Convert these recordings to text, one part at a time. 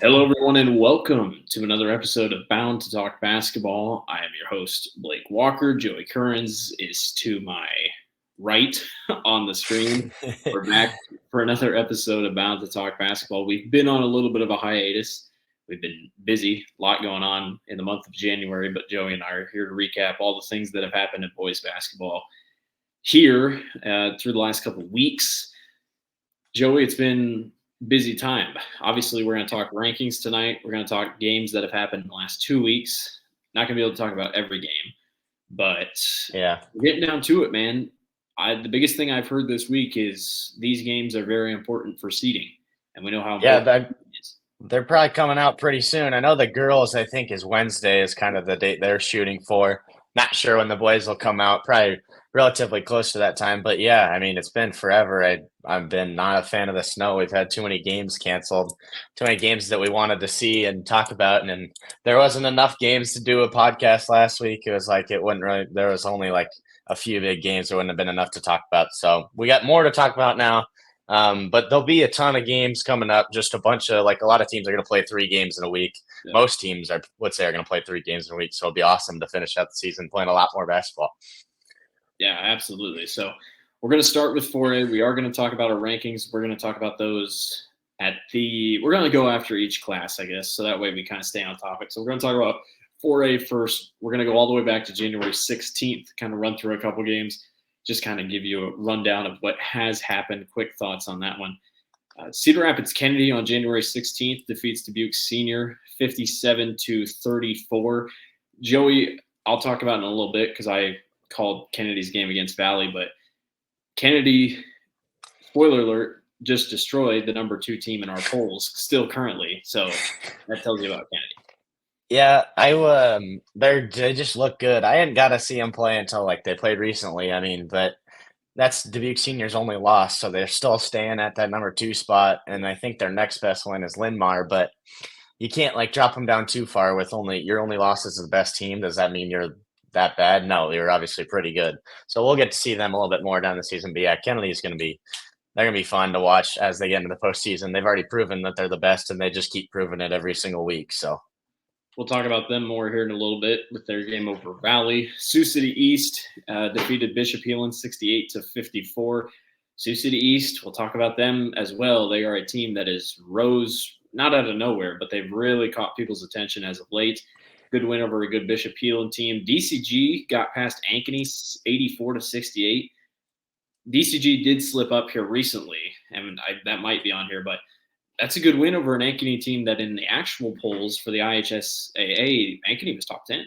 Hello, everyone, and welcome to another episode of Bound to Talk Basketball. I am your host, Blake Walker. Joey Currens is to my right on the screen. We're back for another episode of Bound to Talk Basketball. We've been on a little bit of a hiatus. We've been busy, a lot going on in the month of January, but Joey and I are here to recap all the things that have happened in boys basketball here through the last couple of weeks. Joey, it's been busy time. Obviously, we're going to talk rankings tonight. We're going to talk games that have happened in the last 2 weeks. Not going to be able to talk about every game, but yeah, we're getting down to it, man. The biggest thing I've heard this week is these games are very important for seeding, and we know how important it is. They're probably coming out pretty soon. I know the girls, I think, is Wednesday is kind of the date they're shooting for. Not sure when the boys will come out. Probably relatively close to that time. But yeah, I mean, it's been forever. I've been not a fan of the snow. We've had too many games canceled, too many games that we wanted to see and talk about. And there wasn't enough games to do a podcast last week. It was like it wouldn't really. There was only like a few big games. There wouldn't have been enough to talk about. So we got more to talk about now. But there'll be a ton of games coming up. Just a bunch of a lot of teams are going to play 3 games in a week. Yeah. Most teams are going to play 3 games in a week. So it'll be awesome to finish out the season playing a lot more basketball. Yeah, absolutely. So we're going to start with 4A. We are going to talk about our rankings. We're going to talk about those we're going to go after each class, I guess. So that way we kind of stay on topic. So we're going to talk about 4A first. We're going to go all the way back to January 16th, kind of run through a couple games. Just kind of give you a rundown of what has happened. Quick thoughts on that one. Cedar Rapids Kennedy on January 16th defeats Dubuque Senior 57-34. Joey, I'll talk about in a little bit because I called Kennedy's game against Valley, but Kennedy, spoiler alert, just destroyed the number 2 team in our polls still currently. So that tells you about Kennedy. Yeah, they just look good. I hadn't got to see them play until they played recently. I mean, but that's Dubuque Senior's only loss, so they're still staying at that number 2 spot. And I think their next best win is Linn-Mar, but you can't drop them down too far with your only losses to the best team. Does that mean you're that bad? No, you're obviously pretty good. So we'll get to see them a little bit more down the season. But yeah, Kennedy's they're gonna be fun to watch as they get into the postseason. They've already proven that they're the best, and they just keep proving it every single week. So. We'll talk about them more here in a little bit with their game over Valley. Sioux City East defeated Bishop Heelan 68-54. Sioux City East, we'll talk about them as well. They are a team that is rose not out of nowhere, but they've really caught people's attention as of late. Good win over a good Bishop Heelan team. DCG got past Ankeny 84-68. DCG did slip up here recently, and that might be on here, but that's a good win over an Ankeny team that in the actual polls for the IHSAA, Ankeny was top 10.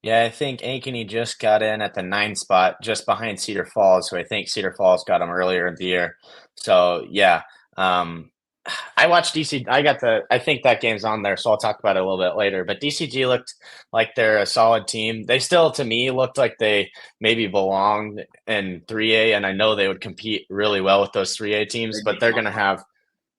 Yeah, I think Ankeny just got in at the 9 spot, just behind Cedar Falls, who I think Cedar Falls got them earlier in the year. So, yeah. I watched DC. I think that game's on there, so I'll talk about it a little bit later. But DCG looked like they're a solid team. They still, to me, looked like they maybe belong in 3A, and I know they would compete really well with those 3A teams, but they're going to have –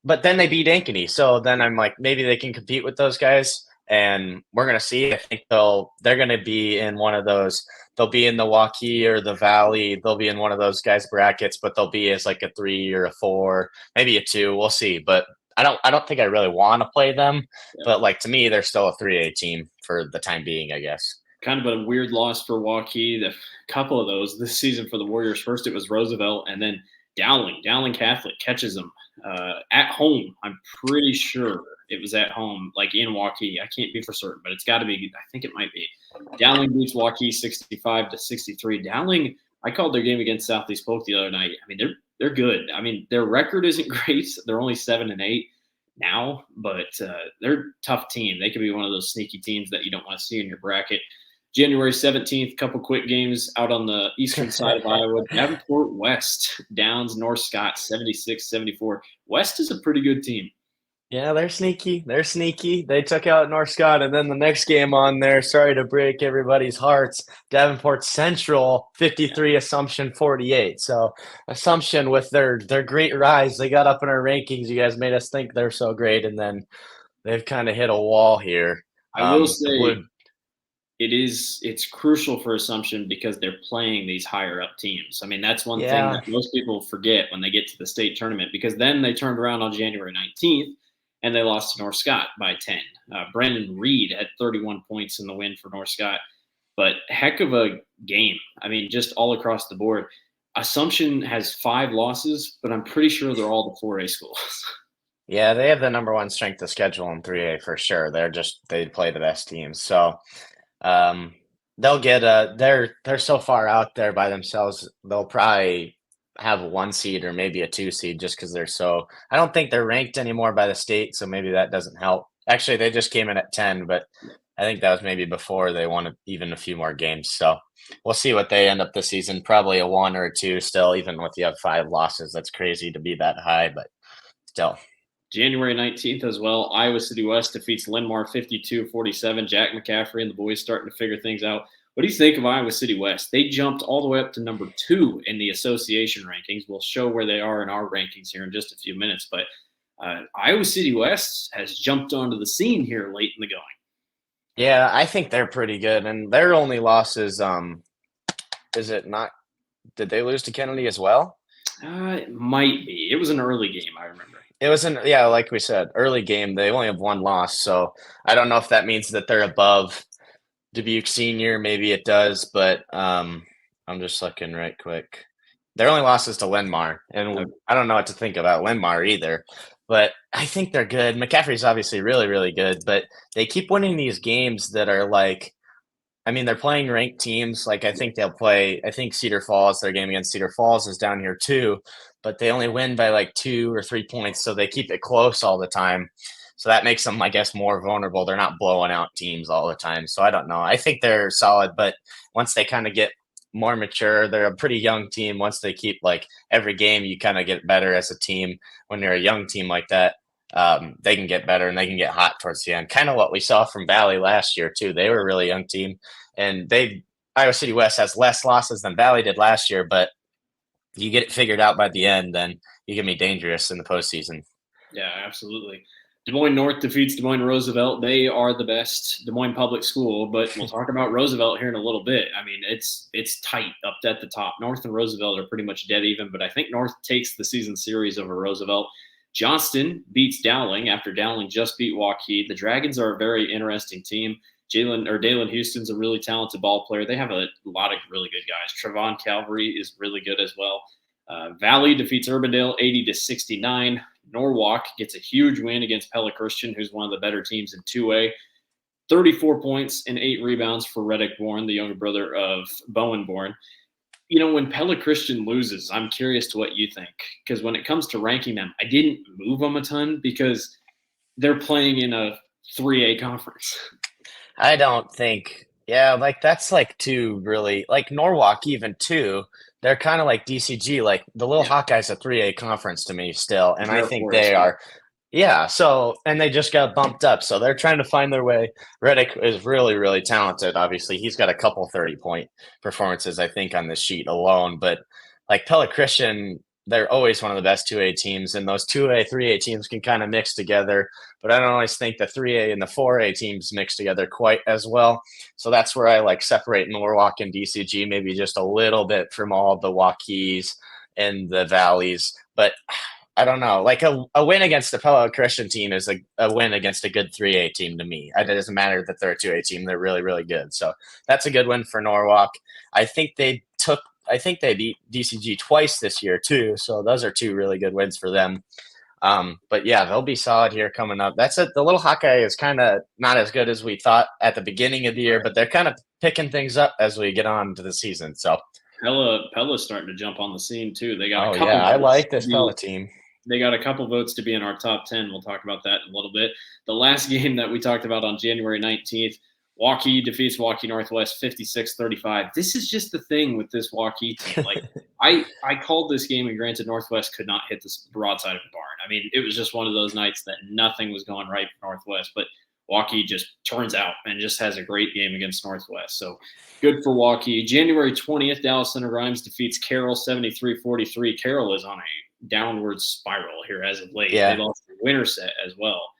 but then they beat Ankeny, so then I'm like, maybe they can compete with those guys, and we're going to see. I think they're going to be in one of those. They'll be in the Waukee or the Valley. They'll be in one of those guys' brackets, but they'll be as a 3 or a 4, maybe a 2. We'll see. But I don't think I really want to play them. Yeah. But to me, they're still a 3A team for the time being, I guess. Kind of a weird loss for Waukee. The couple of those this season for the Warriors. First, it was Roosevelt, and then Dowling Catholic catches them at home. I'm pretty sure it was at home, in Waukee. I can't be for certain, but it's got to be. I think it might be. Dowling beats Waukee 65-63. Dowling, I called their game against Southeast Polk the other night. I mean, they're good. I mean, their record isn't great. They're only 7-8 now, but they're a tough team. They could be one of those sneaky teams that you don't want to see in your bracket. January 17th, couple quick games out on the eastern side of Iowa. Davenport West downs North Scott 76-74. West is a pretty good team. Yeah, they're sneaky. They took out North Scott, and then the next game on there, sorry to break everybody's hearts, Davenport Central 53, Assumption 48. So Assumption with their great rise, they got up in our rankings. You guys made us think they're so great, and then they've kind of hit a wall here. I will say it's crucial for Assumption because they're playing these higher up teams. I mean, that's one thing Yeah. that most people forget when they get to the state tournament, because then they turned around on January 19th and they lost to North Scott by 10. Brendan Reed had 31 points in the win for North Scott, but heck of a game. I mean, just all across the board. Assumption has 5 losses, but I'm pretty sure they're all the 4A schools. Yeah, they have the number one strength of schedule in 3A for sure. They play the best teams. So um they'll get they're so far out there by themselves, they'll probably have a 1 seed or maybe a 2 seed just because they're so I don't think they're ranked anymore by the state, so maybe that doesn't help. Actually, they just came in at 10, but I think that was maybe before they won even a few more games. So we'll see what they end up this season. Probably a 1 or 2 still, even with you have 5 losses. That's crazy to be that high, but still. January 19th as well, Iowa City West defeats Linmar 52-47. Jack McCaffrey and the boys starting to figure things out. What do you think of Iowa City West? They jumped all the way up to number 2 in the association rankings. We'll show where they are in our rankings here in just a few minutes. But Iowa City West has jumped onto the scene here late in the going. Yeah, I think they're pretty good. And their only loss is it not, did they lose to Kennedy as well? It might be. It was an early game, I remember. It was yeah, like we said, early game. They only have 1 loss. So I don't know if that means that they're above Dubuque Senior. Maybe it does, but I'm just looking right quick. Their only loss is to Linmar, and Okay. I don't know what to think about Linmar either. But I think they're good. McCaffrey's obviously really, really good, but they keep winning these games that are like, I mean, they're playing ranked teams. Like I think they'll play. I think Cedar Falls. Their game against Cedar Falls is down here too, but they only win by like 2 or 3 points, so they keep it close all the time. So that makes them, I guess, more vulnerable. They're not blowing out teams all the time. So I don't know. I think they're solid, but once they kind of get more mature, they're a pretty young team. Once they keep like every game, you kind of get better as a team. When you're a young team like that, they can get better and they can get hot towards the end. Kind of what we saw from Valley last year too. They were a really young team, and Iowa City West has less losses than Valley did last year, but you get it figured out by the end, then you can be dangerous in the postseason. Yeah, absolutely. Des Moines North defeats Des Moines Roosevelt. They are the best Des Moines public school, but we'll talk about Roosevelt here in a little bit. I mean, it's tight up at the top. North and Roosevelt are pretty much dead even, but I think North takes the season series over Roosevelt. Johnston beats Dowling after Dowling just beat Waukee. The Dragons are a very interesting team. Dalen Houston's a really talented ball player. They have a lot of really good guys. Trevon Calvary is really good as well. Valley defeats Urbandale 80-69. Norwalk gets a huge win against Pella Christian, who's one of the better teams in 2A. 34 points and 8 rebounds for Reddick Bourne, the younger brother of Bowen Bourne. You know, when Pella Christian loses, I'm curious to what you think. Because when it comes to ranking them, I didn't move them a ton because they're playing in a 3A conference. I don't think, yeah, like that's like two really, like Norwalk even too. They're kind of like DCG, like the Little Yeah, Hawkeyes a 3A conference to me still, and I they're a think 4A they school. are. Yeah, so and they just got bumped up, so they're trying to find their way. Reddick is really, really talented. Obviously, he's got a couple 30-point performances, I think, on this sheet alone. But like Pella Christian, they're always one of the best 2A teams, and those 2A, 3A teams can kind of mix together. But I don't always think the 3A and the 4A teams mix together quite as well. So that's where I like separate Norwalk and DCG, maybe just a little bit from all the Waukees and the Valleys. But I don't know. Like a win against the Pella Christian team is a win against a good 3A team to me. It doesn't matter that they're a 2A team. They're really, really good. So that's a good win for Norwalk. I think they beat DCG twice this year too. So those are 2 really good wins for them. But yeah, they'll be solid here coming up. That's it. The Little Hawkeye is kind of not as good as we thought at the beginning of the year, but they're kind of picking things up as we get on to the season. So Pella's starting to jump on the scene too. They got a oh couple yeah, I votes like to this be Pella team. They got a couple votes to be in our top 10. We'll talk about that in a little bit. The last game that we talked about on January 19th, Waukee defeats Waukee Northwest 56-35. This is just the thing with this Waukee team. Like I called this game, and granted Northwest could not hit the broadside of the barn. I mean, it was just one of those nights that nothing was going right for Northwest, but Waukee just turns out and just has a great game against Northwest. So good for Waukee. January 20th, Dallas Center Grimes defeats Carroll 73-43. Carroll is on a downward spiral here as of late. They Yeah. lost the winter set as well.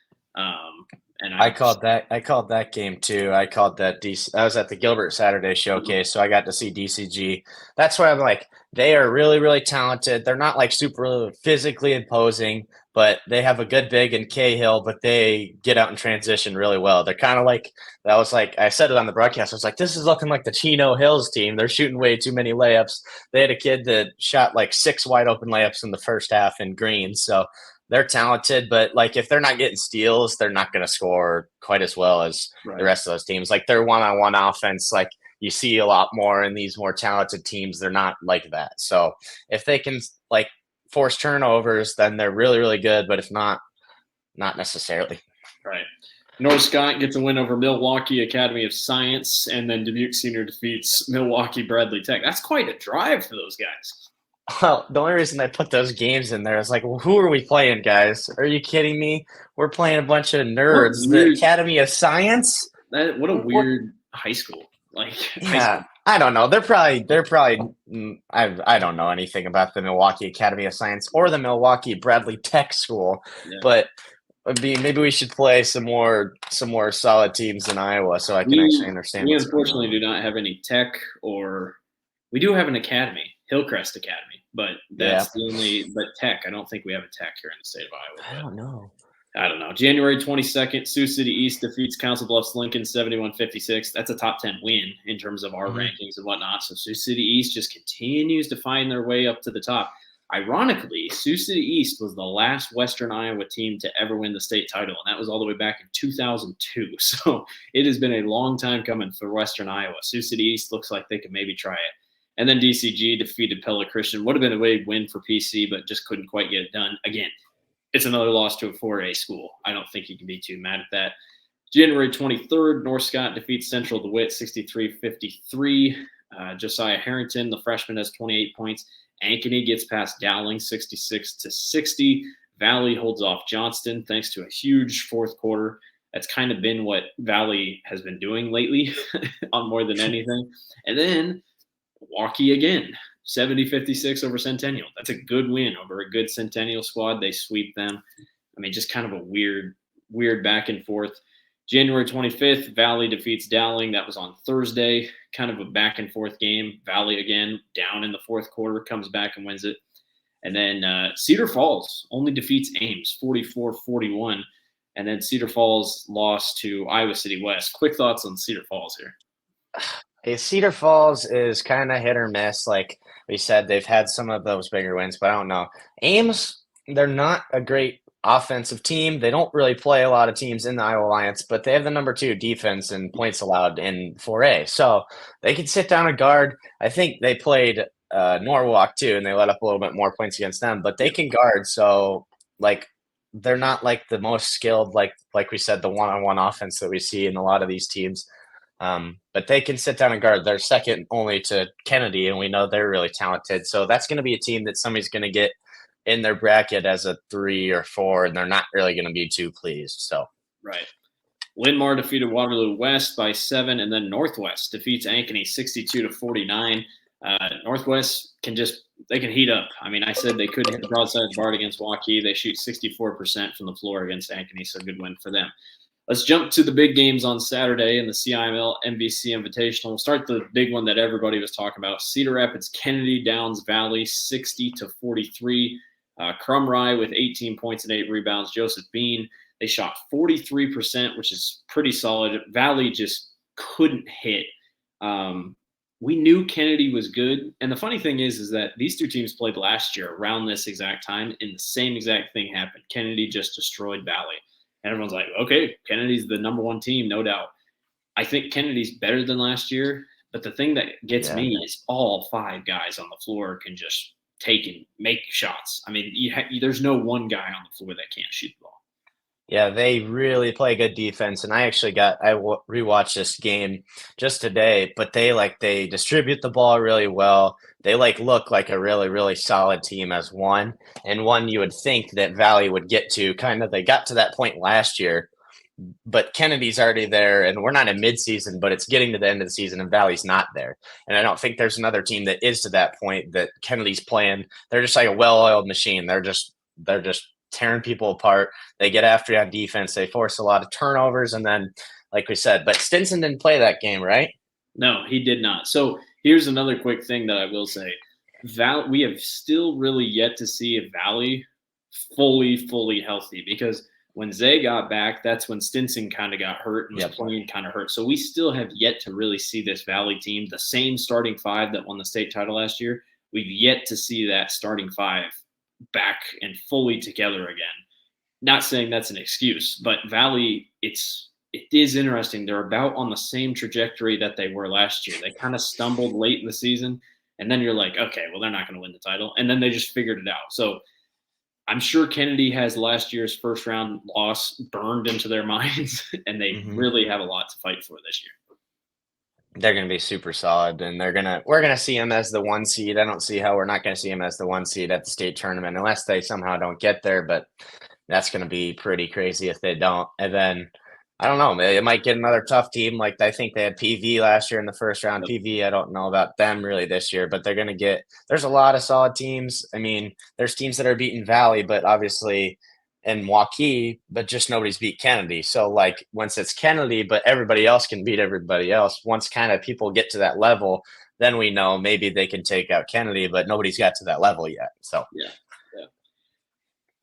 And I called that game too. I called that DC. I was at the Gilbert Saturday Showcase, so I got to see DCG. That's why I'm like, they are really, really talented. They're not like super physically imposing, but they have a good big in Cahill, but they get out in transition really well. They're kind of like, that was like, I said it on the broadcast. I was like, this is looking like the Chino Hills team. They're shooting way too many layups. They had a kid that shot like 6 wide open layups in the first half in green. So they're talented, but like if they're not getting steals, they're not going to score quite as well as the rest of those teams. Like their one-on-one offense, like you see a lot more in these more talented teams. They're not like that. So if they can like force turnovers, then they're really, really good. But if not, not necessarily. Right. North Scott gets a win over Milwaukee Academy of Science, and then Dubuque Senior defeats Milwaukee Bradley Tech. That's quite a drive for those guys. Well, the only reason I put those games in there is like, well, who are we playing, guys? Are you kidding me? We're playing a bunch of nerds. The Academy of Science? What a weird high school. Like, yeah, I don't know. They're probably. I don't know anything about the Milwaukee Academy of Science or the Milwaukee Bradley Tech School, but maybe we should play some more solid teams in Iowa so I can actually understand. We unfortunately do not have any tech, or we do have an academy, Hillcrest Academy, but that's the only. But tech, I don't think we have a tech here in the state of Iowa. I don't know. January 22nd, Sioux City East defeats Council Bluffs Lincoln 71-56. That's a top 10 win in terms of our rankings and whatnot. So Sioux City East just continues to find their way up to the top. Ironically, Sioux City East was the last Western Iowa team to ever win the state title, and that was all the way back in 2002. So it has been a long time coming for Western Iowa. Sioux City East looks like they could maybe try it. And then DCG defeated Pella Christian. Would have been a big win for PC, but just couldn't quite get it done. Again, it's another loss to a 4A school. I don't think you can be too mad at that. January 23rd, North Scott defeats Central DeWitt 63-53. Josiah Harrington, the freshman, has 28 points. Ankeny gets past Dowling 66-60. Valley holds off Johnston thanks to a huge fourth quarter. That's kind of been what Valley has been doing lately on more than anything. And then Milwaukee again, 70-56 over Centennial. That's a good win over a good Centennial squad. They sweep them. I mean, just kind of a weird back and forth. January 25th, Valley defeats Dowling. That was on Thursday. Kind of a back and forth game. Valley again down in the fourth quarter, comes back and wins it. And then Cedar Falls only defeats Ames 44-41. And then Cedar Falls lost to Iowa City West. Quick thoughts on Cedar Falls here. Hey, Cedar Falls is kind of hit or miss. Like we said, they've had some of those bigger wins, but I don't know. Ames, they're not a great offensive team. They don't really play a lot of teams in the Iowa Alliance, but they have the number 2 defense and points allowed in 4A. So they can sit down a guard. I think they played Norwalk too, and they let up a little bit more points against them, but they can guard. So like they're not like the most skilled, like we said, the one-on-one offense that we see in a lot of these teams. But they can sit down and guard. They're second only to Kennedy, and we know they're really talented. So that's going to be a team that somebody's going to get in their bracket as a 3 or 4, and they're not really going to be too pleased. So right. Linn-Mar defeated Waterloo West by 7, and then Northwest defeats Ankeny 62-49. Northwest can heat up. I mean, I said they couldn't hit the broadside of the bar against Waukee. They shoot 64% from the floor against Ankeny, so good win for them. Let's jump to the big games on Saturday in the CIML MVC Invitational. We'll start the big one that everybody was talking about. Cedar Rapids, Kennedy, Downs Valley, 60-43. Crum Rye with 18 points and 8 rebounds. Joseph Bean, they shot 43%, which is pretty solid. Valley just couldn't hit. We knew Kennedy was good. And the funny thing is that these two teams played last year around this exact time, and the same exact thing happened. Kennedy just destroyed Valley. And everyone's like, okay, Kennedy's the number 1 team, no doubt. I think Kennedy's better than last year. But the thing that gets me is all 5 guys on the floor can just take and make shots. I mean, there's no one guy on the floor that can't shoot the ball. Yeah, they really play good defense, and I rewatched this game just today. But they distribute the ball really well. They look like a really, really solid team as one, and one you would think that Valley would get to. Kind of, they got to that point last year, but Kennedy's already there, and we're not in midseason, but it's getting to the end of the season, and Valley's not there. And I don't think there's another team that is to that point that Kennedy's playing. They're just like a well-oiled machine. They're just tearing people apart. They get after you on defense. They force a lot of turnovers, and then, like we said, but Stinson didn't play that game, right? No, he did not. So here's another quick thing that I will say. We have still really yet to see a Valley fully healthy, because when Zay got back, that's when Stinson kind of got hurt and was playing kind of hurt. So we still have yet to really see this Valley team, the same starting five that won the state title last year. We've yet to see that starting five back and fully together again. Not saying that's an excuse, but Valley, it is interesting. They're about on the same trajectory that they were last year. They kind of stumbled late in the season, and then you're like, okay, well, they're not going to win the title. And then they just figured it out. So I'm sure Kennedy has last year's first round loss burned into their minds, and they really have a lot to fight for this year. They're going to be super solid, and we're going to see them as the 1 seed. I don't see how we're not going to see them as the 1 seed at the state tournament unless they somehow don't get there, but that's going to be pretty crazy if they don't. And then I don't know, it might get another tough team. Like I think they had PV last year in the first round. PV, I don't know about them really this year, but they're going to there's a lot of solid teams. I mean, there's teams that are beating Valley, but obviously in Waukee, but just nobody's beat Kennedy. So like once it's Kennedy, but everybody else can beat everybody else. Once kind of people get to that level, then we know maybe they can take out Kennedy, but nobody's got to that level yet. So yeah.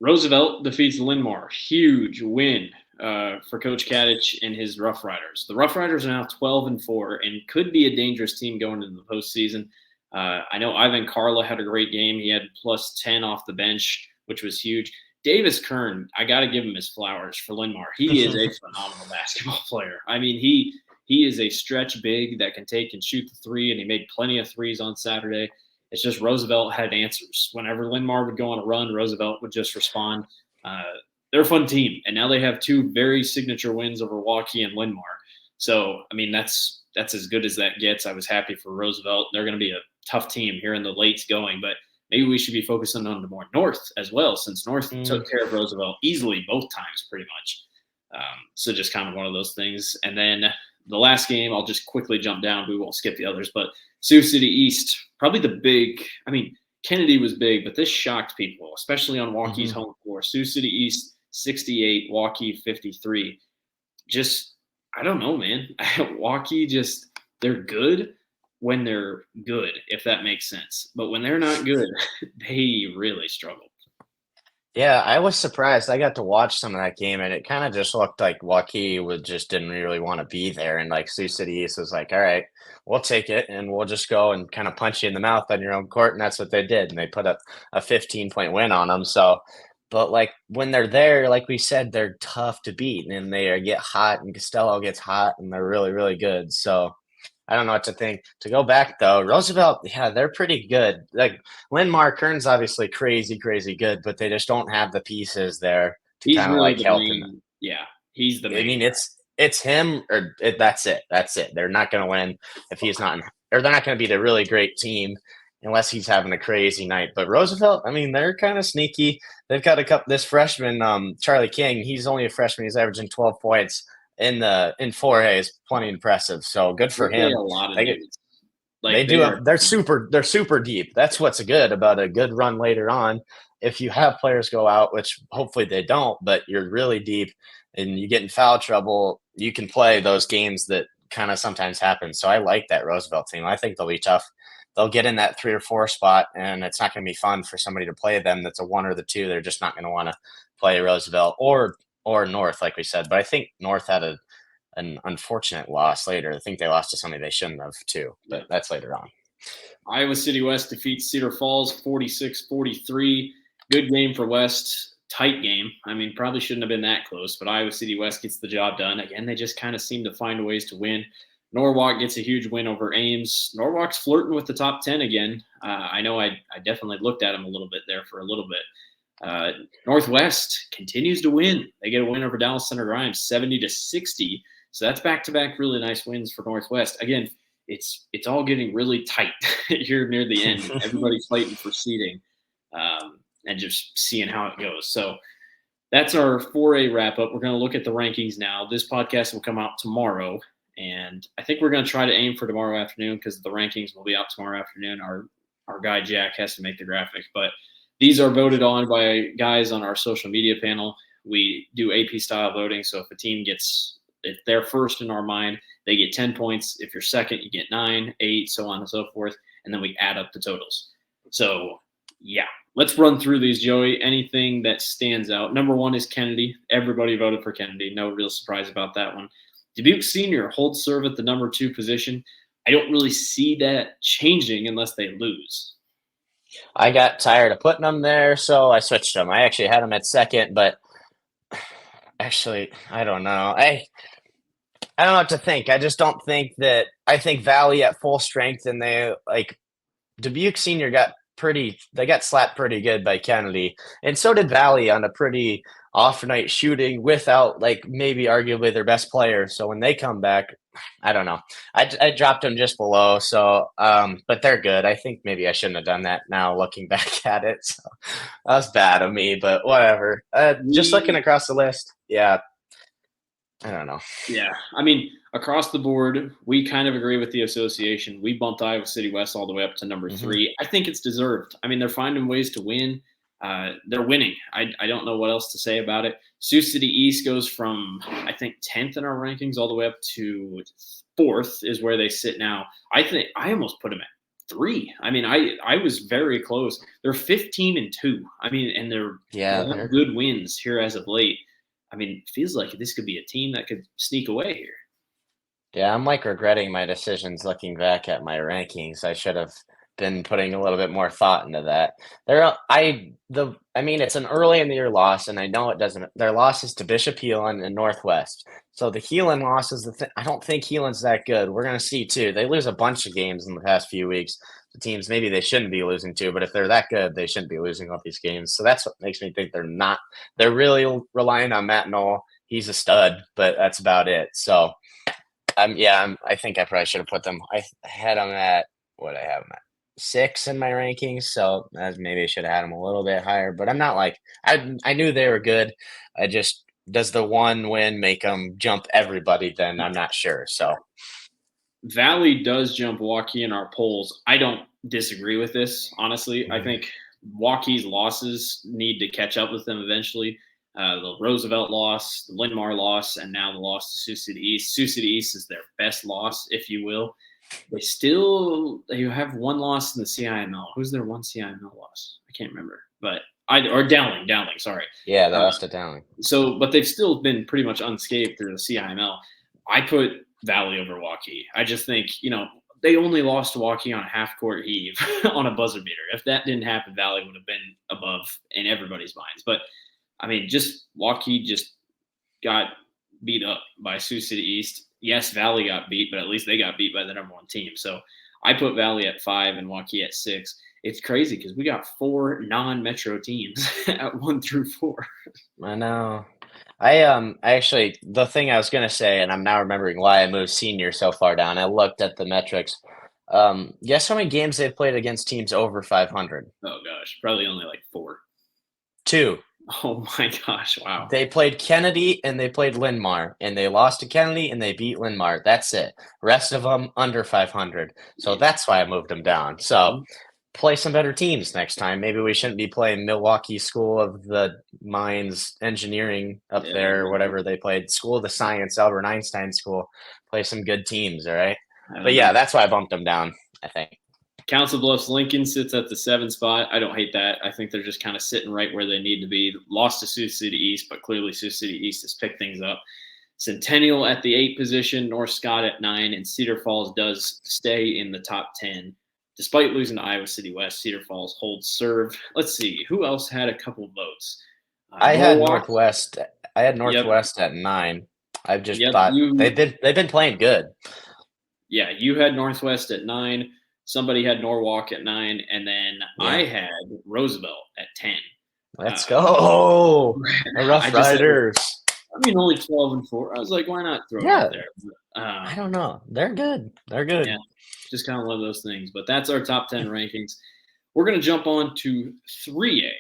Roosevelt defeats Linmar. Huge win for Coach Kadich and his Rough Riders. The Rough Riders are now 12-4 and could be a dangerous team going into the postseason. I know Ivan Carla had a great game. He had plus 10 off the bench, which was huge. Davis Kern, I got to give him his flowers for Linmar. He is a phenomenal basketball player. I mean, he is a stretch big that can take and shoot the three, and he made plenty of threes on Saturday. It's just Roosevelt had answers. Whenever Linmar would go on a run, Roosevelt would just respond. They're a fun team, and now they have two very signature wins over Waukee and Linmar. So, I mean, that's as good as that gets. I was happy for Roosevelt. They're going to be a tough team here in the late going, but maybe we should be focusing on the more North as well, since North took care of Roosevelt easily both times pretty much. So just kind of one of those things. And then the last game, I'll just quickly jump down. We won't skip the others, but Sioux City East, probably the big – I mean, Kennedy was big, but this shocked people, especially on Waukee's home floor. Sioux City East, 68, Waukee, 53. Just – I don't know, man. Waukee just – they're good when they're good, if that makes sense. But when they're not good, they really struggle. Yeah, I was surprised. I got to watch some of that game, and it kind of just looked like Waukee just didn't really want to be there. And like Sioux City East was like, all right, we'll take it, and we'll just go and kind of punch you in the mouth on your own court. And that's what they did. And they put up a 15-point win on them. So, but like when they're there, like we said, they're tough to beat, and they get hot, and Costello gets hot, and they're really, really good. So I don't know what to think. To go back though, Roosevelt, yeah, they're pretty good. Like Linmar Kern's obviously crazy good, but they just don't have the pieces there to kind of really like help him. Yeah, he's the main. I mean, it's him or that's it. That's it. They're not going to win if he's not, or they're not going to beat a really great team unless he's having a crazy night. But Roosevelt, I mean, they're kind of sneaky. They've got this freshman, Charlie King. He's only a freshman. He's averaging 12 points in 4A is plenty impressive. So good for him. A lot of dudes. Like they're super deep. That's what's good about a good run later on. If you have players go out, which hopefully they don't, but you're really deep and you get in foul trouble, you can play those games that kind of sometimes happen. So I like that Roosevelt team. I think they'll be tough. They'll get in that 3 or 4 spot, and it's not going to be fun for somebody to play them that's a 1 or the 2. They're just not going to want to play Roosevelt or North, like we said. But I think North had an unfortunate loss later. I think they lost to somebody they shouldn't have too, but that's later on. Iowa City West defeats Cedar Falls 46-43. Good game for West. Tight game. I mean, probably shouldn't have been that close, but Iowa City West gets the job done. Again, they just kind of seem to find ways to win. Norwalk gets a huge win over Ames. Norwalk's flirting with the top 10 again. I know I definitely looked at them a little bit there for a little bit. Northwest continues to win. They get a win over Dallas Center Grimes, 70-60. So that's back-to-back really nice wins for Northwest. Again, it's all getting really tight here near the end. Everybody's fighting for seeding and just seeing how it goes. So that's our 4A wrap-up. We're going to look at the rankings now. This podcast will come out tomorrow, and I think we're going to try to aim for tomorrow afternoon because the rankings will be out tomorrow afternoon. Our guy Jack has to make the graphic, but These are voted on by guys on our social media panel. We do AP style voting. So if a team if they're first in our mind, they get 10 points. If you're second, you get 9, 8, so on and so forth. And then we add up the totals. So yeah, let's run through these, Joey. Anything that stands out? Number 1 is Kennedy. Everybody voted for Kennedy. No real surprise about that one. Dubuque Senior holds serve at the number 2 position. I don't really see that changing unless they lose. I got tired of putting them there, so I switched them. I actually had them at second, but actually, I don't know. I don't know what to think. I just don't think that. I think Valley at full strength, and Dubuque Senior they got slapped pretty good by Kennedy, and so did Valley on a pretty off night shooting without maybe arguably their best player. So when they come back, I don't know. I dropped them just below. So, but they're good. I think maybe I shouldn't have done that now looking back at it. So that was bad of me, but whatever. Just looking across the list. Yeah. I don't know. Yeah. I mean, across the board, we kind of agree with the association. We bumped Iowa City West all the way up to number 3. I think it's deserved. I mean, they're finding ways to win. They're winning. I don't know what else to say about it. Sioux City East goes from, I think, 10th in our rankings all the way up to 4th is where they sit now. I think I almost put them at 3. I mean, I was very close. They're 15-2. I mean, and they're good wins here as of late. I mean, it feels like this could be a team that could sneak away here. Yeah, I'm regretting my decisions looking back at my rankings. I should have been putting a little bit more thought into that. It's an early in the year loss, and I know it doesn't. Their losses to Bishop Heelan and Northwest. So the Heelan loss is the thing. I don't think Heelan's that good. We're gonna see too. They lose a bunch of games in the past few weeks. The teams maybe they shouldn't be losing to, but if they're that good, they shouldn't be losing all these games. So that's what makes me think they're not. They're really relying on Matt Knoll. He's a stud, but that's about it. So, I think I probably should have put them. I had them at what I have them at 6 in my rankings. So maybe I should have had them a little bit higher. But I'm not I knew they were good. I just does the one win make them jump everybody? Then I'm not sure. So. Valley does jump Waukee in our polls. I don't disagree with this, honestly. I think Waukee's losses need to catch up with them eventually. The Roosevelt loss, the Linn-Mar loss, and now the loss to Sioux City East. Sioux City East is their best loss, if you will. They have one loss in the CIML. Who's their one CIML loss? I can't remember. Dowling, sorry. Yeah, they lost to Dowling. But they've still been pretty much unscathed through the CIML. I put Valley over Waukee. I just think, they only lost to Waukee on a half-court heave on a buzzer beater. If that didn't happen, Valley would have been above in everybody's minds. But, I mean, Waukee just got beat up by Sioux City East. Yes, Valley got beat, but at least they got beat by the number 1 team. So I put Valley at 5 and Waukee at 6. It's crazy because we got 4 non-metro teams at 1 through 4. I know. I actually, the thing I was gonna say, and I'm now remembering why I moved Senior so far down. I looked at the metrics. Guess how many games they've played against teams over 500? Oh gosh, probably only 4. 2. Oh my gosh! Wow. They played Kennedy and they played Linn-Mar, and they lost to Kennedy and they beat Linn-Mar. That's it. Rest of them under 500. So that's why I moved them down. So play some better teams next time. Maybe we shouldn't be playing Milwaukee School of the Mines Engineering up there, or whatever they played. School of the Science, Albert Einstein School. Play some good teams, all right? But yeah, that's why I bumped them down, I think. Council Bluffs Lincoln sits at the 7 spot. I don't hate that. I think they're just kind of sitting right where they need to be. Lost to Sioux City East, but clearly Sioux City East has picked things up. Centennial at the 8 position, North Scott at 9, and Cedar Falls does stay in the top 10. Despite losing to Iowa City West, Cedar Falls holds serve. Let's see. Who else had a couple votes? I had Northwest. I had Northwest at 9. I've just thought they've been playing good. Yeah, you had Northwest at 9. Somebody had Norwalk at 9, and then I had Roosevelt at 10. Let's go, the Rough Riders. Only 12-4. I was like, why not throw it out there? But, I don't know. They're good. They're good. Yeah, just kind of love those things. But that's our top 10 rankings. We're going to jump on to 3A,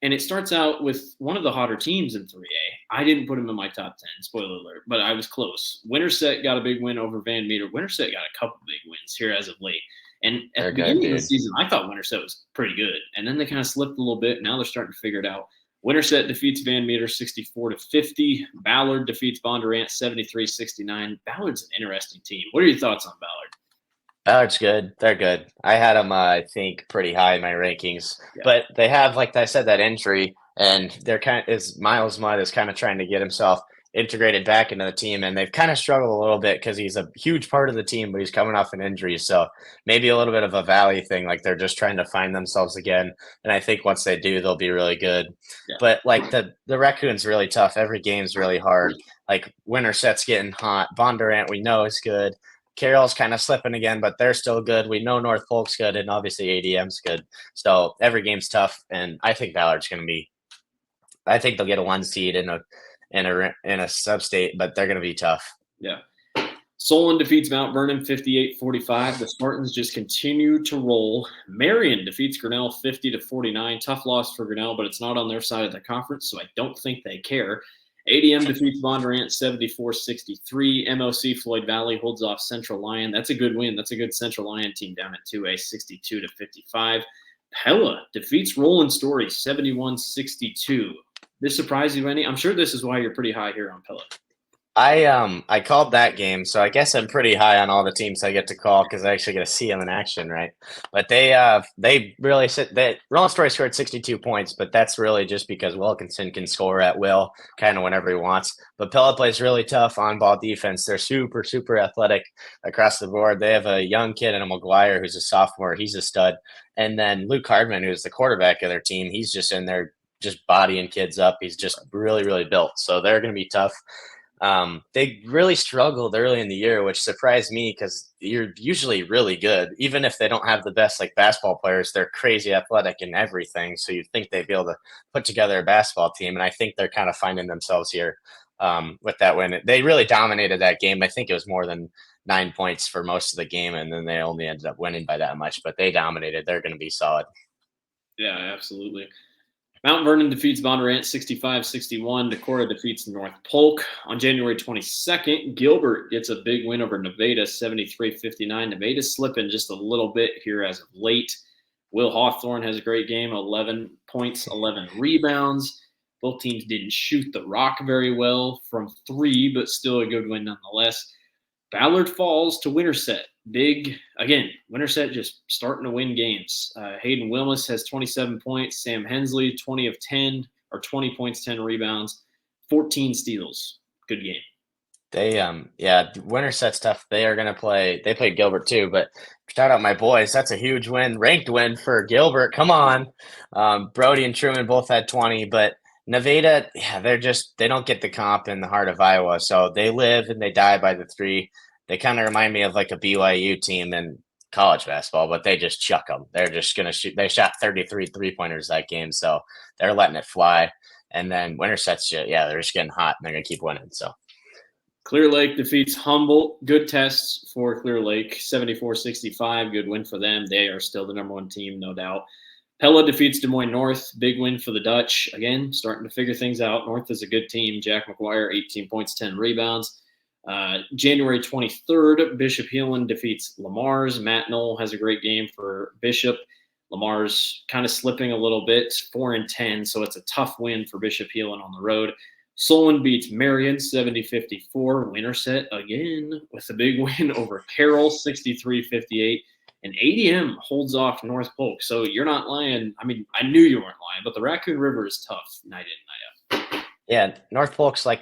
and it starts out with one of the hotter teams in 3A. I didn't put them in my top 10, spoiler alert, but I was close. Winterset got a big win over Van Meter. Winterset got a couple big wins here as of late. And at They're the good, beginning of the dude. season, I thought Winterset was pretty good. And then they kind of slipped a little bit. Now they're starting to figure it out. Winterset defeats Van Meter 64-50. Ballard defeats Bondurant 73-69. Ballard's an interesting team. What are your thoughts on Ballard? Ballard's good. They're good. I had them, I think, pretty high in my rankings, Yeah. but they have, like I said, that injury, and they're Miles Mudd is kind of trying to get himself integrated back into the team, and they've kind of struggled a little bit because he's a huge part of the team, but he's coming off an injury, so maybe a little bit of a valley thing, like they're just trying to find themselves again. And I think once they do, they'll be really good. Yeah. But like the Raccoon's really tough. Every game's really hard. Like Winterset's getting hot. Bondurant we know is good. Carroll's kind of slipping again, but they're still good. We know North Polk's good, and obviously ADM's good. So every game's tough, and I think Ballard's going to be. I think they'll get a 1 seed in a sub state, but they're going to be tough. Yeah. Solon defeats Mount Vernon 58-45. The Spartans just continue to roll. Marion defeats Grinnell 50-49. Tough loss for Grinnell, but it's not on their side of the conference, so I don't think they care. ADM defeats Bondurant 74-63. MOC Floyd Valley holds off Central Lyon. That's a good win. That's a good Central Lyon team down at 2A, 62-55. Pella defeats Roland Story 71-62. This surprised you any? I'm sure this is why you're pretty high here on Pella. I called that game, so I guess I'm pretty high on all the teams I get to call because I actually get to see them in action, right? But they really that Roland Story scored 62 points, but that's really just because Wilkinson can score at will, kind of whenever he wants. But Pella plays really tough on ball defense. They're super super athletic across the board. They have a young kid in a McGuire who's a sophomore. He's a stud, and then Luke Hardman, who's the quarterback of their team, he's just in there just bodying kids up. He's just really really built, so they're going to be tough. They really struggled early in the year, which surprised me because you're usually really good. Even if they don't have the best like basketball players, they're crazy athletic and everything. So you'd think they'd be able to put together a basketball team. And I think they're kind of finding themselves here with that win. They really dominated that game. I think it was more than 9 points for most of the game, and then they only ended up winning by that much. But they dominated. They're going to be solid. Yeah, absolutely. Mount Vernon defeats Bondurant 65-61. Decorah defeats North Polk. On January 22nd, Gilbert gets a big win over Nevada 73-59. Nevada's slipping just a little bit here as of late. Will Hawthorne has a great game, 11 points, 11 rebounds. Both teams didn't shoot the rock very well from 3, but still a good win nonetheless. Ballard falls to Winterset. Big, again, Winterset just starting to win games. Hayden Wilmus has 27 points. Sam Hensley, 20 of 10, or 20 points, 10 rebounds, 14 steals. Good game. Winterset's tough. They played Gilbert too, but shout out my boys. That's a huge win, ranked win for Gilbert. Come on. Brody and Truman both had 20, but Nevada, they don't get the comp in the heart of Iowa. So they live and they die by the 3. They kind of remind me of like a BYU team in college basketball, but they just chuck them. They're just going to shoot. They shot 33 3-pointers that game, so they're letting it fly. And then Winterset's, they're just getting hot, and they're going to keep winning. So Clear Lake defeats Humboldt. Good tests for Clear Lake, 74-65. Good win for them. They are still the number 1 team, no doubt. Pella defeats Des Moines North. Big win for the Dutch. Again, starting to figure things out. North is a good team. Jack McGuire, 18 points, 10 rebounds. January 23rd, Bishop Heelan defeats Lamar's. Matt Knoll has a great game for Bishop. Lamar's kind of slipping a little bit, 4-10, so it's a tough win for Bishop Heelan on the road. Solon beats Marion 70-54. Winterset again with a big win over Carroll 63-58. And ADM holds off North Polk. So you're not lying. I mean, I knew you weren't lying, but the Raccoon River is tough night in, night out. Yeah, North Polk's I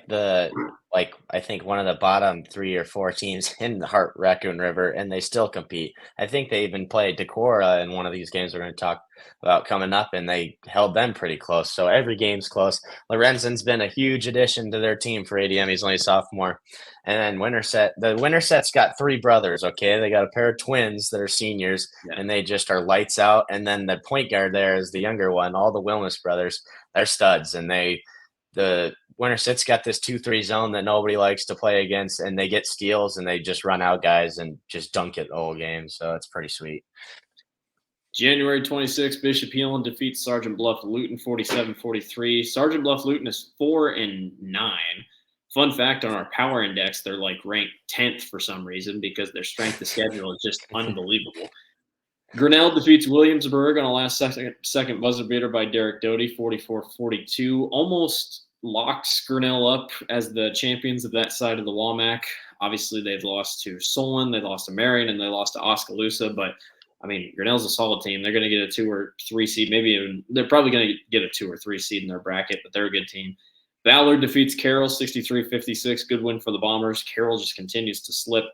think one of the bottom 3 or 4 teams in the Hart Raccoon River, and they still compete. I think they even played Decorah in one of these games we're going to talk about coming up, and they held them pretty close. So every game's close. Lorenzen's been a huge addition to their team for ADM. He's only a sophomore. And then Winterset's got 3 brothers, okay? They got a pair of twins that are seniors, and they just are lights out. And then the point guard there is the younger one. All the Wilmus brothers, they're studs, and the Winterset's got this 2-3 zone that nobody likes to play against, and they get steals and they just run out guys and just dunk it the whole game. So it's pretty sweet. January 26th, Bishop Heelan defeats Sergeant Bluff Luton 47-43. Sergeant Bluff Luton is 4-9. Fun fact on our power index, they're ranked 10th for some reason because their strength of schedule is just unbelievable. Grinnell defeats Williamsburg on a last second buzzer beater by Derek Doty, 44-42. Almost locks Grinnell up as the champions of that side of the WAMAC. Obviously, they've lost to Solon, they lost to Marion, and they lost to Oskaloosa. But I mean, Grinnell's a solid team. They're going to get a 2 or 3 seed, maybe even they're probably going to get a 2 or 3 seed in their bracket. But they're a good team. Ballard defeats Carroll 63-56. Good win for the Bombers. Carroll just continues to slip.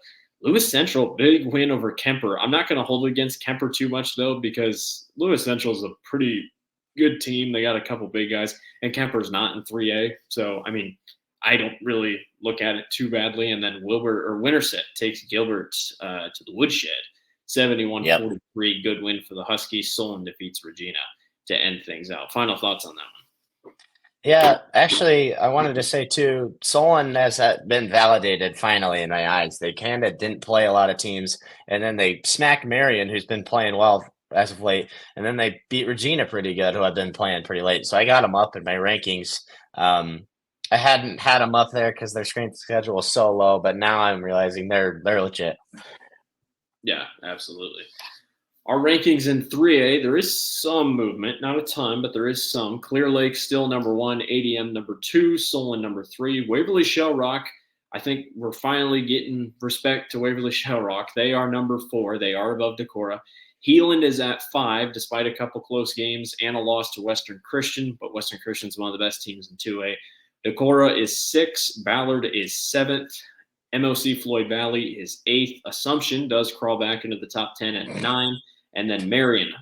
Lewis Central, big win over Kemper. I'm not going to hold against Kemper too much, though, because Lewis Central is a pretty good team. They got a couple big guys, and Kemper's not in 3A. So, I mean, I don't really look at it too badly. And then Winterset takes Gilbert to the woodshed. 71-43, Good win for the Huskies. Solon defeats Regina to end things out. Final thoughts on that one? Yeah, actually, I wanted to say too, Solon has been validated finally in my eyes. They kind of didn't play a lot of teams, and then they smacked Marion, who's been playing well as of late, and then they beat Regina pretty good, who have been playing pretty late. So I got them up in my rankings. I hadn't had them up there because their strength schedule was so low, but now I'm realizing they're legit. Yeah, absolutely. Our rankings in 3A, there is some movement, not a ton, but there is some. Clear Lake still number 1, ADM number 2, Solon number 3, Waverly Shell Rock. I think we're finally getting respect to Waverly Shell Rock. They are number 4. They are above Decorah. Heelan is at 5, despite a couple close games and a loss to Western Christian, but Western Christian is one of the best teams in 2A. Decorah is 6, Ballard is 7th. MOC Floyd Valley is 8th. Assumption does crawl back into the top 10 at 9. And then Marion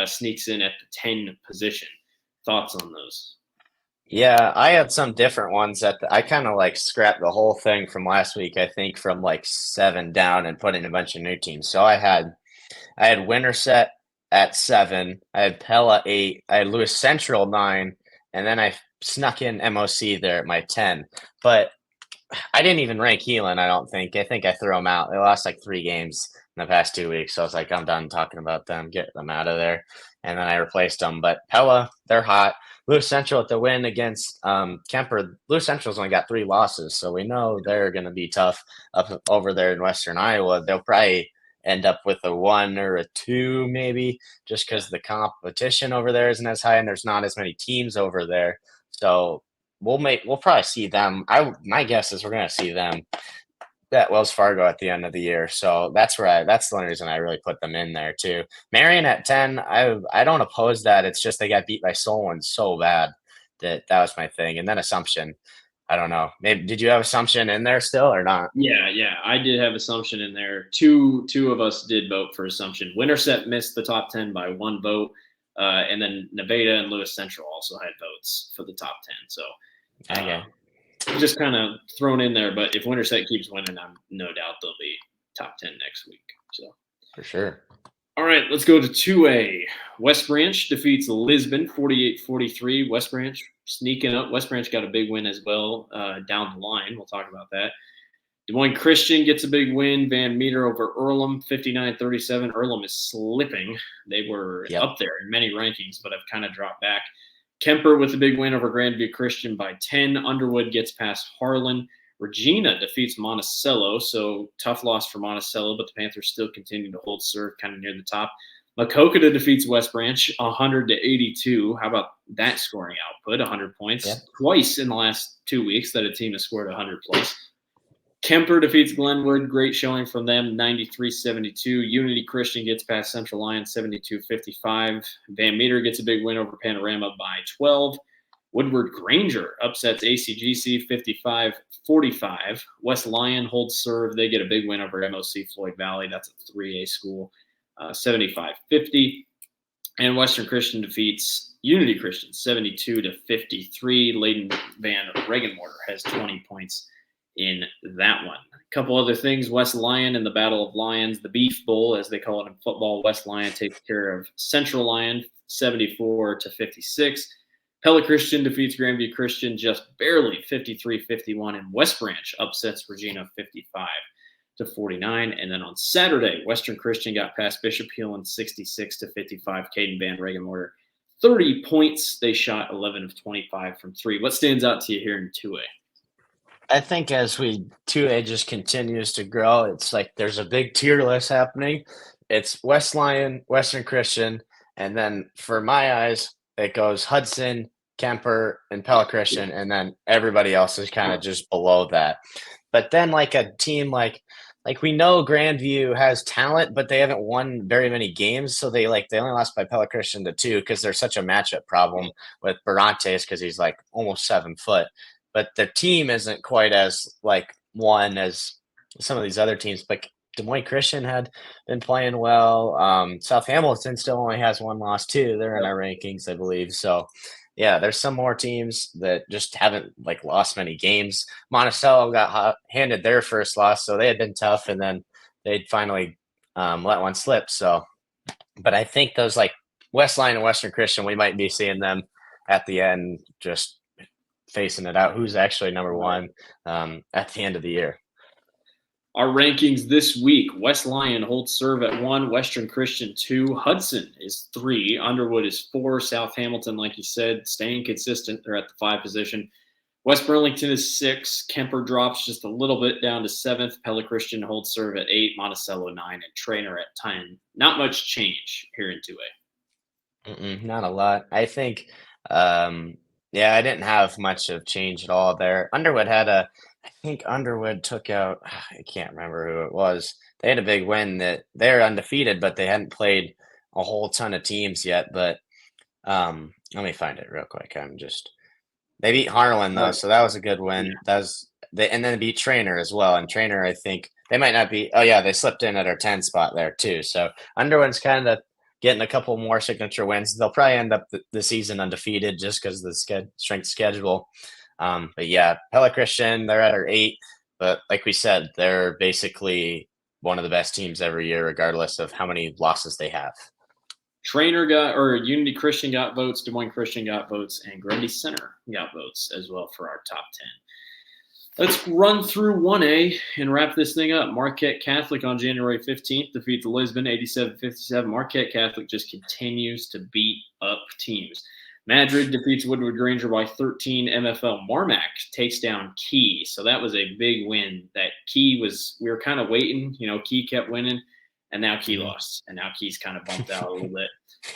sneaks in at the 10 position. Thoughts on those? Yeah, I had some different ones that I kind of like scrapped the whole thing from last week. I think from like 7 down and put in a bunch of new teams. So I had Winterset at 7. I had Pella 8. I had Lewis Central 9, and then I snuck in MOC there at my 10. But I didn't even rank Heelan. I don't think. I think I threw them out. They lost like 3 games in the past 2 weeks. So I was like, I'm done talking about them. Get them out of there. And then I replaced them. But Pella, they're hot. Lewis Central at the win against Kemper. Lewis Central's only got 3 losses, so we know they're going to be tough up over there in Western Iowa. They'll probably end up with a 1 or a 2 maybe, just because the competition over there isn't as high and there's not as many teams over there. So we'll probably see them. My guess is we're going to see them at Wells Fargo at the end of the year. So that's the only reason I really put them in there too. Marion at 10, I don't oppose that. It's just they got beat by Solon so bad that was my thing. And then Assumption, I don't know. Maybe did you have Assumption in there still or not? Yeah, I did have Assumption in there. Two of us did vote for Assumption. Winterset missed the top 10 by 1 vote, and then Nevada and Lewis Central also had votes for the top 10. So Okay. Just kind of thrown in there, but if Winterset keeps winning, I'm no doubt they'll be top 10 next week. So for sure. All right, let's go to 2A. West Branch defeats Lisbon 48-43. West Branch sneaking up. West Branch got a big win as well down the line. We'll talk about that. Des Moines Christian gets a big win. Van Meter over Earlham 59-37. Earlham is slipping. They were up there in many rankings, but have kind of dropped back. Kemper with a big win over Grandview Christian by 10. Underwood gets past Harlan. Regina defeats Monticello, so tough loss for Monticello, but the Panthers still continue to hold serve kind of near the top. Makokata defeats West Branch 100-82. How about that scoring output? 100 points. Twice in the last 2 weeks that a team has scored 100 plus. Kemper defeats Glenwood. Great showing from them, 93-72. Unity Christian gets past Central Lions, 72-55. Van Meter gets a big win over Panorama by 12. Woodward Granger upsets ACGC 55-45. West Lyon holds serve. They get a big win over MOC Floyd Valley. That's a 3A school, 75-50. And Western Christian defeats Unity Christian 72-53. Layden Van Regenmorter has 20 points in that one. A couple other things. West Lyon in the Battle of Lions, the Beef Bowl, as they call it in football. West Lyon takes care of Central Lyon 74-56. Pella Christian defeats Grandview Christian just barely 53-51, and West Branch upsets Regina 55-49. And then on Saturday, Western Christian got past Bishop Hewlin 66-55. Caden Van Regenmorter 30 points. They shot 11 of 25 from 3. What stands out to you here in 2A? I think as 2A just continues to grow, it's like there's a big tier list happening. it's West Lyon, Western Christian, and then for my eyes, it goes Hudson, Kemper, and Pella Christian, and then everybody else is kind of just below that. But then like a team like we know Grandview has talent, but they haven't won very many games, so they only lost by Pella Christian to 2 because there's such a matchup problem with Barantes because he's like almost 7 foot. But their team isn't quite as like one as some of these other teams. But Des Moines Christian had been playing well. South Hamilton still only has one loss too. They're in our rankings, I believe. So yeah, there's some more teams that just haven't like lost many games. Monticello got handed their first loss, so they had been tough, and then they'd finally let one slip. So, but I think those like West Line and Western Christian, we might be seeing them at the end, just facing it out. Who's actually number one at the end of the year? Our rankings this week: West Lyon holds serve at 1, Western Christian 2, Hudson is 3, Underwood is 4, South Hamilton, like you said, staying consistent. They're at the 5 position. West Burlington is 6, Kemper drops just a little bit down to 7th, Pella Christian holds serve at 8, Monticello 9, and Trainer at 10. Not much change here in 2A. Not a lot. I think, yeah, I didn't have much of change at all there. Underwood had I think Underwood took out, I can't remember who it was. They had a big win that they're undefeated, but they hadn't played a whole ton of teams yet. But let me find it real quick. They beat Harlan though, so that was a good win. That was and then they beat Trainer as well. And Trainer, I think they might not be. Oh yeah, they slipped in at our 10 spot there too. So Underwood's kind of getting a couple more signature wins. They'll probably end up the season undefeated just because of the strength schedule. But yeah, Pella Christian, they're at our 8. But like we said, they're basically one of the best teams every year, regardless of how many losses they have. Trainer Unity Christian got votes, Des Moines Christian got votes, and Grundy Center got votes as well for our top 10. Let's run through 1A and wrap this thing up. Marquette Catholic on January 15th defeats Lisbon 87-57. Marquette Catholic just continues to beat up teams. Madrid defeats Woodward Granger by 13. MFL Marmac takes down Key. So that was a big win. That Key we were kind of waiting. Key kept winning, and now Key lost. And now Key's kind of bumped out a little bit.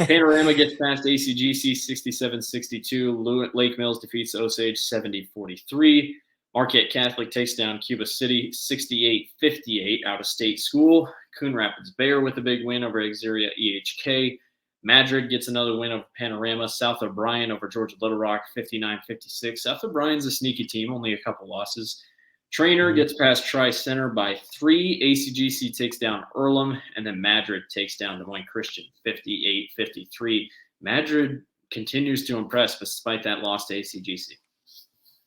Panorama gets past ACGC 67-62. Lake Mills defeats Osage 70-43. Marquette Catholic takes down Cuba City 68-58 out of state school. Coon Rapids Bear with a big win over Exeria EHK. Madrid gets another win over Panorama. South O'Brien over Georgia Little Rock 59-56. South O'Brien's a sneaky team, only a couple losses. Trainer gets past Tri-Center by 3. ACGC takes down Earlham, and then Madrid takes down Des Moines Christian 58-53. Madrid continues to impress despite that loss to ACGC.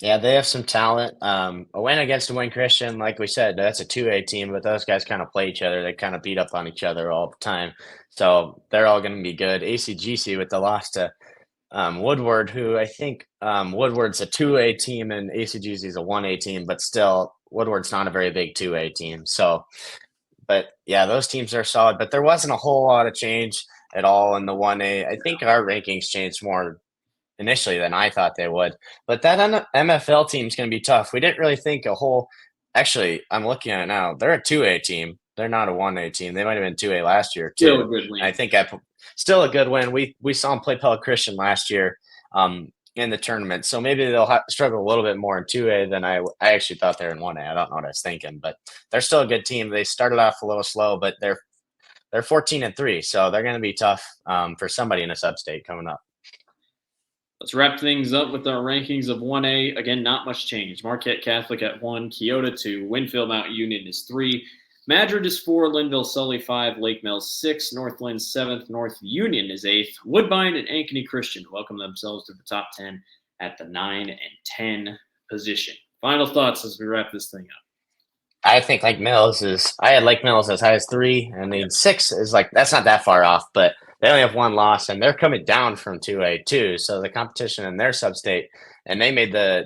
Yeah, they have some talent. A win against Des Moines Christian, like we said, that's a 2A team, but those guys kind of play each other. They kind of beat up on each other all the time. So they're all going to be good. ACGC with the loss to Woodward, who I think Woodward's a 2A team and ACGC is a 1A team, but still Woodward's not a very big 2A team. So, but yeah, those teams are solid, but there wasn't a whole lot of change at all in the 1A. I think our rankings changed more initially than I thought they would. But that MFL team is going to be tough. We didn't really think actually, I'm looking at it now. They're a 2A team. They're not a 1A team. They might have been 2A last year too. Still a good win. I think still a good win. We saw them play Pella Christian last year in the tournament. So maybe they'll struggle a little bit more in 2A than I actually thought they were in 1A. I don't know what I was thinking, but they're still a good team. They started off a little slow, but they're 14-3. So they're going to be tough for somebody in a sub-state coming up. Let's wrap things up with our rankings of 1A. Again, not much change. Marquette Catholic at 1, Keota 2, Winfield Mount Union is 3, Madrid is 4, Linville Sully 5, Lake Mills 6, Northland 7th, North Union is 8th, Woodbine and Ankeny Christian welcome themselves to the top 10 at the 9 and 10 position. Final thoughts as we wrap this thing up. I think I had Lake Mills as high as 3, and then 6 is that's not that far off, but they only have 1 loss, and they're coming down from 2A too. So the competition in their sub-state, and they made the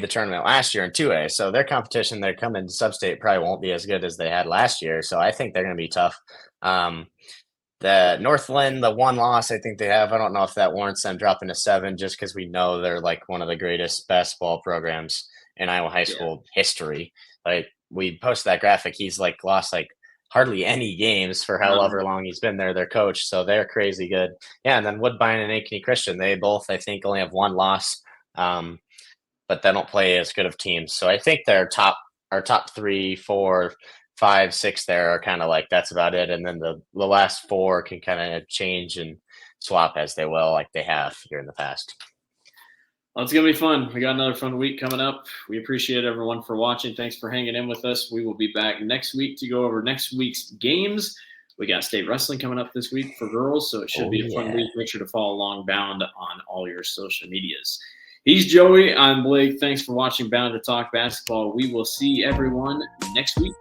tournament last year in 2A. So their competition, they're coming to sub-state probably won't be as good as they had last year. So I think they're going to be tough. The Northland, the 1 loss I think they have, I don't know if that warrants them dropping to 7 just because we know they're one of the greatest basketball programs in Iowa high school history. We posted that graphic. He's lost hardly any games for however long he's been there, their coach. So they're crazy good. Yeah, and then Woodbine and Ankeny Christian, they both, I think, only have one loss, but they don't play as good of teams. So I think our top 3, 4, 5, 6 there are kind of like that's about it. And then the last 4 can kind of change and swap as they will, like they have here in the past. Well, it's going to be fun. We got another fun week coming up. We appreciate everyone for watching. Thanks for hanging in with us. We will be back next week to go over next week's games. We got state wrestling coming up this week for girls, so it should be a fun week. Make sure to follow along Bound on all your social medias. He's Joey. I'm Blake. Thanks for watching Bound to Talk Basketball. We will see everyone next week.